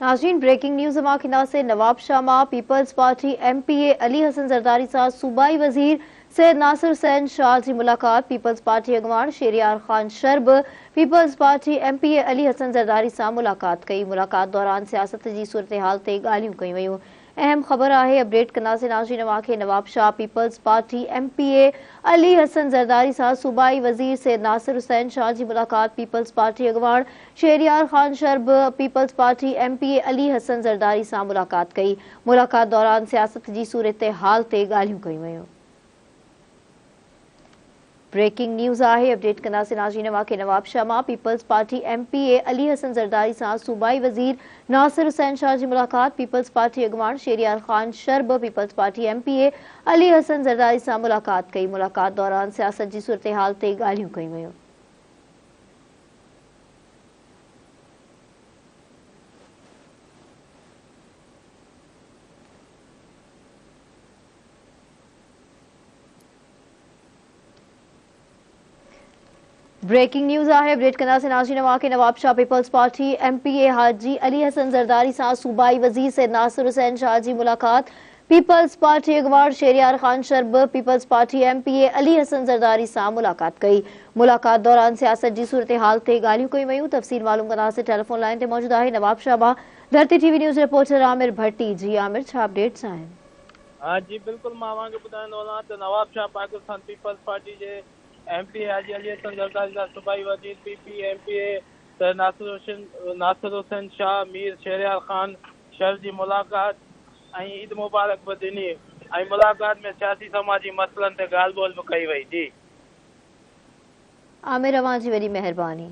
नाज़रीन, breaking news अमाकिना से Nawabshah मां पीपल्स पार्टी MPA अली हसन जरदारी साथ सूबाई वजीर सैयद नासिर हुसैन शाह की मुलाकात। पीपल्स पार्टी अगवान शेरियार खान शर्ब पीपल्स पार्टी MPA अली हसन जरदारी सां मुलाकात कई। मुलाकात दौरान सियासत की सूरत हाल ते गालियों कई वयूं। अहम खबर है अपडेट करना से नाज़रीन अवाखे नवाब शाह पीपल्स पार्टी MPA अली हसन जरदारी साथ सूबाई वजीर सैयद नासिर हुसैन शाह की मुलाकात। पीपल्स पार्टी अगवान शेरियार खान शर्ब पीपल्स पार्टी MPA अली हसन जरदारी सां मुलाकात कई। मुलाकात दौरान सियासत की सूरत हाल ते गालियों कई वयूं। ब्रेकिंग न्यूज़ है अपडेट करना से नाज़रीन वाक़े नवाब शाह मां पीपल्स पार्टी MPA अली हसन जरदारी सां सूबाई वजीर नासिर हुसैन शाह की मुलाकात। पीपल्स पार्टी अगवान शेरियार खान शर्ब पीपल्स पार्टी MPA अली हसन जरदारी सां मुलाकात कई। मुलाकात दौरान सियासत की सूरत हाल ते गालियों कई वयूं। ब्रेकिंग न्यूज़ है अपडेट करना से नाज़रीन वाक़े नवाब शाह पीपल्स पार्टी MPA हाजी अली हसन जरदारी सां सूबाई वजीर से नासिर हुसैन शाह की मुलाकात। पीपल्स पार्टी अगवान शेरियार खान शर्ब पीपल्स पार्टी MPA अली हसन जरदारी सां मुलाकात कई। मुलाकात दौरान सियासत की सूरत हाल ते गालियों कई वयूं। तफसील मालूम करना से टेलीफोन लाइन ते मौजूद है नवाब शाह मां Dharti TV news reporter Aamir Bhatti. जी आमिर, छा अपडेट्स आहिनि? हाँ जी बिल्कुल, मां नवाब शाह पाकिस्तान पीपल्स पार्टी के MPA हाजी अली हसन जरदारी सां सूबाई वजीर PP MPA नासिर हुसैन शाह मीर शेरियार खान शर की मुलाकात ईद मुबारक भी दिनी। मुलाकात में सियासी समाजी मसलन ते ॻाल्हि ॿोल भी कई वई। जी आमिर, अवां जी वॾी मेहरबानी।